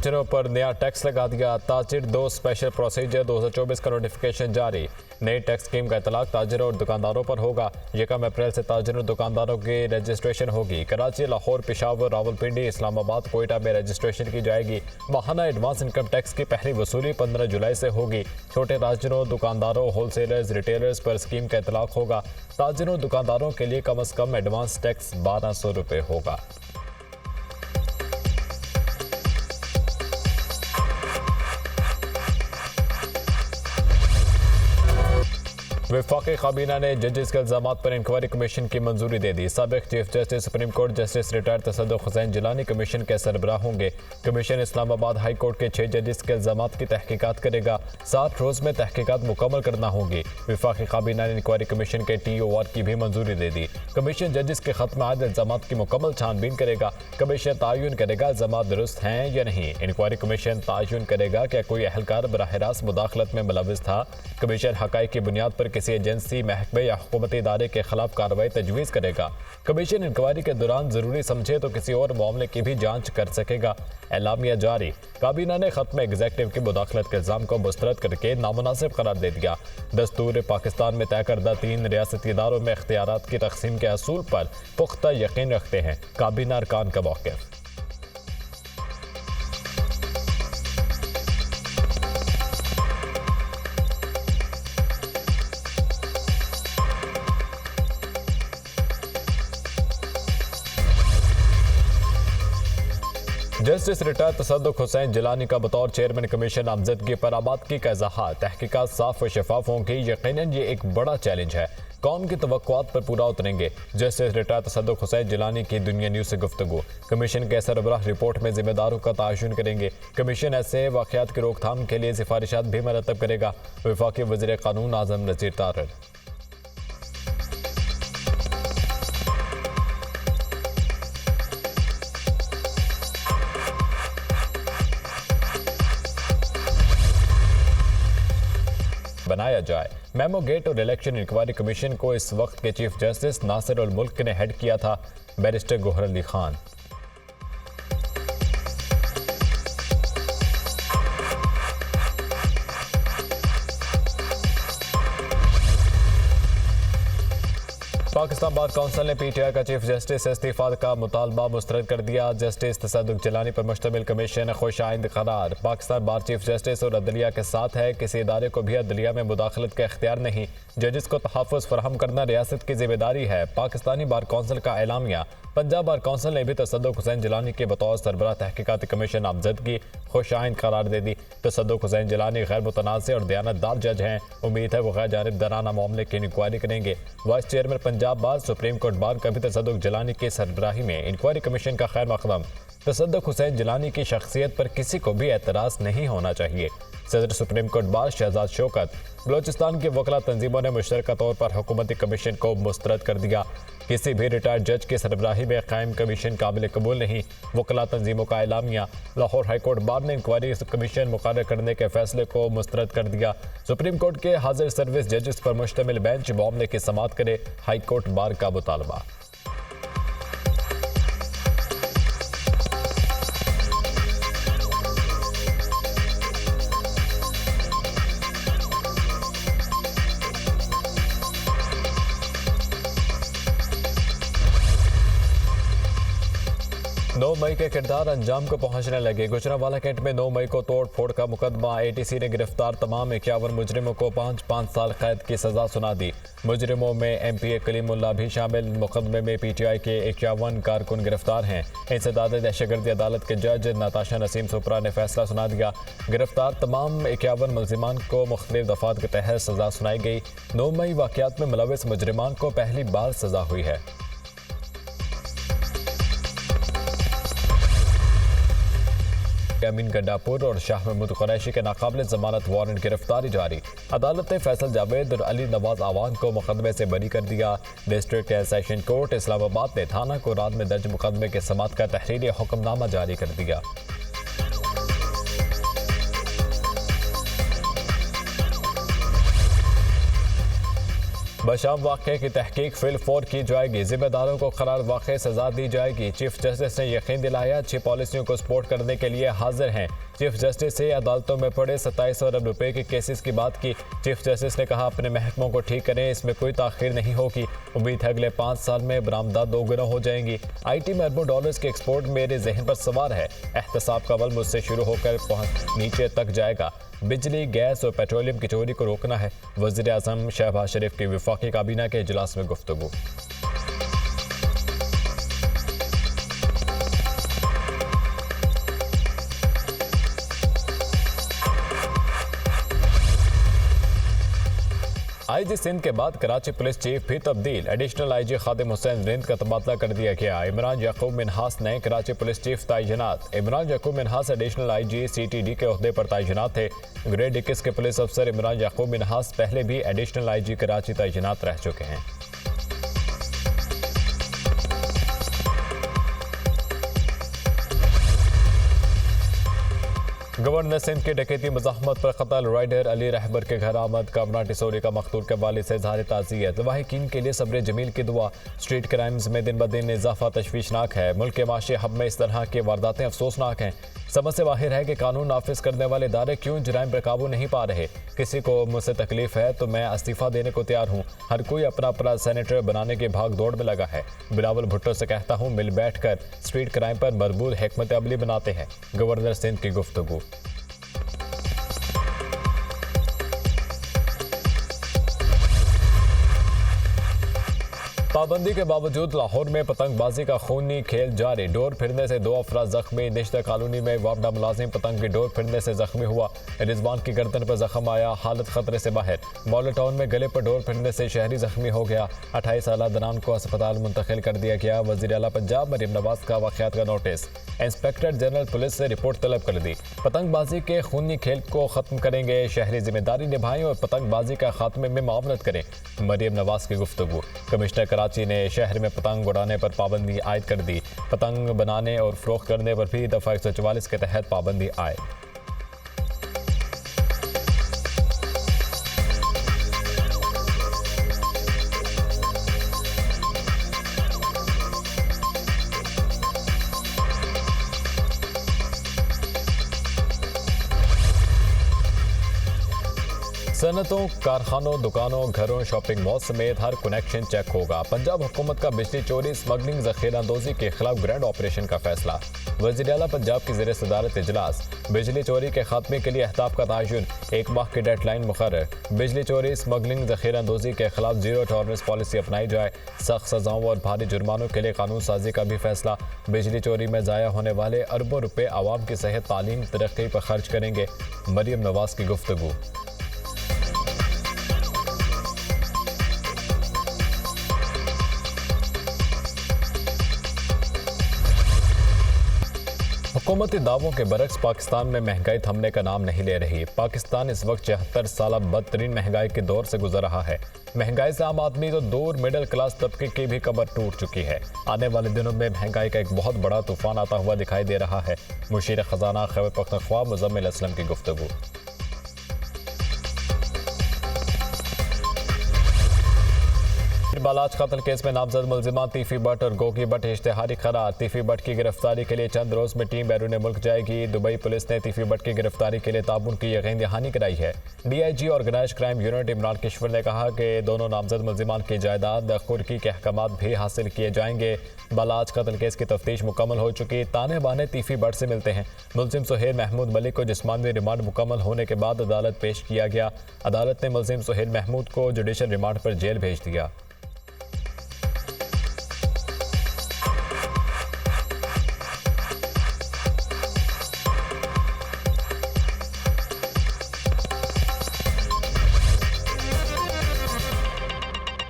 ताजरों पर नया टैक्स लगा दिया। ताजिर 2 स्पेशल प्रोसीजर 2024 का नोटिफिकेशन जारी। नई टैक्स स्कीम का इतलाक ताजरों और दुकानदारों पर होगा। 1 अप्रैल से ताजरों और दुकानदारों की रजिस्ट्रेशन होगी। कराची, लाहौर, पेशावर, रावलपिंडी, इस्लामाबाद, कोयटा में रजिस्ट्रेशन की जाएगी। माहाना एडवांस इनकम टैक्स की पहली वसूली 15 जुलाई से होगी। छोटे ताजरों, दुकानदारों, होलसेलर्स, रिटेलर्स पर स्कीम का इतलाक होगा। ताजरों और दुकानदारों के लिए कम अज़ कम एडवांस टैक्स 1200 रुपये होगा। वफाकी काबीना ने जजेस के इल्जामात पर इंक्वायरी कमीशन की मंजूरी दे दी। साबिक Chief Justice Supreme Court Justice retired Tassaduq Hussain Jillani commission के सरबराह होंगे। कमीशन इस्लामाबाद हाई कोर्ट के 6 जजेस के इल्जामात की तहकीकात करेगा। 60 रोज में तहकीकात मुकम्मल करना होगी। वफाकी काबीना ने इंक्वायरी कमीशन के TOR की भी मंजूरी दे दी। कमीशन जजेस के खत्म आयद इल्जामात की मुकम्मल छानबीन करेगा। कमीशन तयन करेगा इल्जामात दुरुस्त हैं या नहीं। इंक्वायरी कमीशन तयन करेगा कि कोई अहलकार बराह रास्त मुदाखलत में मुलव्वस था। कमीशन हक़ाइक़ की बुनियाद पर किसी एजेंसी, महकमे या हुकूमती इदारे के खिलाफ कार्रवाई तजवीज़ करेगा। कमीशन इंक्वायरी के दौरान ज़रूरी समझे तो किसी और मामले की भी जांच कर सकेगा। एलामिया जारी। काबीना ने खत्म एग्जेक्टिव की मुदाखलत के इल्ज़ाम को मुस्तरद करके नामुनासिब करार दे दिया। दस्तूर पाकिस्तान में तय करदा 3 रियासती इदारों में इख्तियारात की तकसीम के असूल पर पुख्ता यकीन रखते हैं। काबीना अरकान का मौक़िफ़। जस्टिस रिटायर्ड तसद्दुक़ हुसैन जिलानी का बतौर चेयरमैन कमीशन नामजदगी पर आबादगी का इज़हार। तहकीकात साफ व शफाफ होंगी। यकीनन ये एक बड़ा चैलेंज है। कौम की तवक्कुआत पर पूरा उतरेंगे। जस्टिस रिटायर्ड तसद्दुक़ हुसैन जिलानी की दुनिया न्यूज़ से गुफ्तगू। कमीशन के सरबराह रिपोर्ट में जिम्मेदारों का तयन करेंगे। कमीशन ऐसे वाक़यात की रोकथाम के लिए सिफारिशात भी मरतब करेगा। वफाकी वज़ीर क़ानून आज़म नज़ीर तारड़। बनाया जाए। मेमो गेट और इलेक्शन इंक्वायरी कमीशन को इस वक्त के चीफ जस्टिस नासिर उल मुल्क ने हेड किया था barrister Gohar Ali Khan. Pakistan bar council ने PTI का चीफ जस्टिस से इस्तीफा का मुतालबा मुस्तरद कर दिया। जस्टिस तसद्दुक़ जिलानी पर मुश्तमिल कमीशन खुश आइंद करार। पाकिस्तान बार चीफ जस्टिस और अदलिया के साथ है। किसी इदारे को भी अदलिया में मुदाखलत का इख्तियार नहीं। जजेस को तहफ़्फ़ुज़ फराहम करना रियासत की जिम्मेदारी है। पाकिस्तानी बार काउंसिल का एलामिया। पंजाब बार काउंसिल ने भी तसद्दुक़ हुसैन जिलानी के बतौर सरबराह तहकीकाती कमीशन नामजदगी खुश आइंद करार दे दी। तसद्दुक़ हुसैन जिलानी गैर मुतनाज़ और दयानतदार जज हैं। उम्मीद है वो गैर जानिबदाराना मामले की इंक्वायरी करेंगे। वाइस चेयरमैन पंजाब बार सुप्रीम कोर्ट बार का भी तसद्दुक़ जिलानी की सरबराही में इंक्वायरी कमीशन का खैर मकदम। तसद्दुक़ हुसैन जिलानी की शख्सियत पर किसी को भी एतराज़ नहीं होना चाहिए। सदर supreme court bar Shahzad Shaukat. Balochistan की वकला तंजीमों ने मुश्तरका तौर पर हुकूमती कमीशन को मुस्तरद कर दिया। किसी भी रिटायर्ड जज की सरबराही में कायम कमीशन काबिल कबूल नहीं। वकला तंजीमों का एलामिया। लाहौर हाई कोर्ट बार ने इंक्वायरी कमीशन मुकर्रर करने के फैसले को मुस्तरद कर दिया। सुप्रीम कोर्ट के हाजिर सर्विस जजेस पर मुश्तमिल बेंच मामले की समाअत करे। हाई कोर्ट बार का मुतालबा। नौ मई के किरदार अंजाम को पहुंचने लगे। गुजरांवाला कैंट में 9 मई को तोड़ फोड़ का मुकदमा। ATC ने गिरफ्तार तमाम 51 मुजरिमों को 5-5 साल कैद की सजा सुना दी। मुजरिमों में MPA कलीमुल्ला भी शामिल। मुकदमे में PTI के 51 कारकुन गिरफ्तार हैं। इंसदाद दहशतगर्दी अदालत के जज नताशा नसीम सुपरा ने फैसला सुना दिया। गिरफ्तार तमाम 51 मुलजिमान को मुख्तलिफ दफात के तहत सजा सुनाई गई। 9 मई वाक़यात में मुलव्वस मुजरिमान को पहली बार सजा हुई है। अमीन गंडापुर और शाह महमूद कुरैशी के नाकाबिल जमानत वारंट गिरफ्तारी जारी। अदालत ने फैसल जावेद और अली नवाज आवान को मुकदमे से बरी कर दिया। डिस्ट्रिक्ट सेशन कोर्ट इस्लामाबाद ने थाना को रात में दर्ज मुकदमे के समाअत का तहरीरी हुक्मनामा जारी कर दिया। बशाम वाक़े की तहकीक फिल-फौर की जाएगी, जिम्मेदारों को करार वाक़े सजा दी जाएगी। चीफ जस्टिस ने यकीन दिलाया अच्छी पॉलिसियों को सपोर्ट करने के लिए हाजिर हैं। चीफ जस्टिस से अदालतों में पड़े 27 अरब रुपए के केसेस की बात की। चीफ जस्टिस ने कहा अपने महकमों को ठीक करें, इसमें कोई ताख़ीर नहीं होगी। उम्मीद है अगले 5 साल में बरामदात दोगुना हो जाएंगी। IT में अरबों डॉलर्स के एक्सपोर्ट मेरे जहन पर सवार है। एहतसाब का अमल मुझसे शुरू होकर नीचे तक जाएगा। बिजली, गैस और पेट्रोलियम की चोरी को रोकना है। वज़ीर आज़म शहबाज शरीफ की वफाकी काबीना के इजलास में गुफ्तगू। IG सिंध के बाद कराची पुलिस चीफ भी तब्दील। एडिशनल IG खादिम हुसैन रिंद का तबादला कर दिया गया। इमरान याकूब मिन्हास नए कराची पुलिस चीफ तैनात। इमरान याकूब मिन्हास एडिशनल IG CTD के ओहदे पर तैनात थे। ग्रेड 21 के पुलिस अफसर इमरान याकूब मिन्हास पहले भी एडिशनल IG कराची तैनात रह चुके हैं। गवर्नर सिंध की डकैती मज़ाहमत पर कत्ल राइडर अली रहबर के घर आमद। कामना टिसोरी का मकतूल के वालिद से इज़हार ताज़ियत। वाहिकीन के लिए सब्र जमील की दुआ। स्ट्रीट क्राइम्स में दिन ब दिन इजाफा तशवीशनाक है। मुल्क के माशी हब में इस तरह की वारदातें अफसोसनाक हैं। समझ से बाहर है कि कानून नाफिज करने वाले इदारे क्यों जराइम पर काबू नहीं पा रहे। किसी को मुझसे तकलीफ है तो मैं इस्तीफ़ा देने को तैयार हूँ। हर कोई अपना अपना सेनेटर बनाने की भाग दौड़ में लगा है। बिलावल भुट्टो से कहता हूँ मिल बैठ कर स्ट्रीट क्राइम पर मरबूत हिकमत अमली बनाते हैं। गवर्नर सिंध की गुफ्तगू। पाबंदी के बावजूद लाहौर में पतंगबाजी का खूनी खेल जारी। डोर फिरने से 2 अफराद जख्मी। निश्ता कॉलोनी में वापडा मुलाजिम पतंग की डोर फिरने से जख्मी हुआ। रिजवान की गर्दन पर जख्म आया, हालत खतरे से बाहर। मॉडल टाउन में गले पर डोर फिरने से शहरी जख्मी हो गया। 28 साल दरान को अस्पताल मुंतकिल कर दिया गया। वज़ीर आला पंजाब मरीम नवाज का वाक़यात का नोटिस। इंस्पेक्टर जनरल पुलिस से रिपोर्ट तलब कर दी। पतंगबाजी के खूनी खेल को खत्म करेंगे, शहरी जिम्मेदारी निभाएं और पतंगबाजी का खात्मे में मावनत करें। मरीम नवाज की गुफ्तगू। कमिश्नर कराची ने शहर में पतंग उड़ाने पर पाबंदी आयद कर दी। पतंग बनाने और फरोख्त करने पर भी दफ़ा 144 के तहत पाबंदी आयद। सनतों, कारखानों, दुकानों, घरों, शॉपिंग मॉल समेत हर कनेक्शन चेक होगा। पंजाब हुकूमत का बिजली चोरी, स्मगलिंग, ज़ख़ीरांदोज़ी के खिलाफ ग्रैंड ऑपरेशन का फैसला। वज़ीर आला पंजाब की ज़ेर सदारत इजलास। बिजली चोरी के खात्मे के लिए अहदाफ का तयन, 1 माह की डेडलाइन मुकर्रर। बिजली चोरी, स्मगलिंग, ज़ख़ीरांदोज़ी के खिलाफ ज़ीरो टॉलरेंस पॉलिसी अपनाई जाए। सख्त सजाओं और भारी जुर्मानों के लिए कानून साजी का भी फैसला। बिजली चोरी में ज़ाया होने वाले अरबों रुपए आवाम की सेहत, तालीम, तरक्की पर खर्च करेंगे। मरीम नवाज की गुफ्तगू। हुकूमती दावों के बरक्स पाकिस्तान में महंगाई थमने का नाम नहीं ले रही। पाकिस्तान इस वक्त 74 साल बदतरीन महंगाई के दौर से गुजर रहा है। महंगाई से आम आदमी तो दूर, मिडिल क्लास तबके की भी कमर टूट चुकी है। आने वाले दिनों में महंगाई का एक बहुत बड़ा तूफान आता हुआ दिखाई दे रहा है। मुशीर खजाना खैबर पख्तूनख्वा मुज़म्मिल असलम की गुफ्तगू। बालाज कत्ल केस में नामजद मुलजिमान तीफी भट्ट और गोगी भट्ट इश्तेहारी करार। तीफी भट्ट की गिरफ्तारी के लिए चंद रोज में टीम बैरून मुल्क जाएगी। दुबई पुलिस ने तीफी भट्ट की गिरफ्तारी के लिए ताबून की यकीन दहानी कराई है। DIG organise crime unit Imran Kishwar ने कहा कि दोनों नामजद मुलजिमान की जायदाद, कुर्की के अहकामात भी हासिल किए जाएंगे। बालाज कत्ल केस की तफ्तीश मुकम्मल हो चुकी। ताने बाने तीफी भट्ट से मिलते हैं। मुलजिम सुहेल महमूद मलिक को जिस्मानी रिमांड मुकम्मल होने के बाद अदालत पेश किया गया। अदालत ने मुलजिम सुहेल महमूद को जुडिशल रिमांड पर जेल भेज दिया।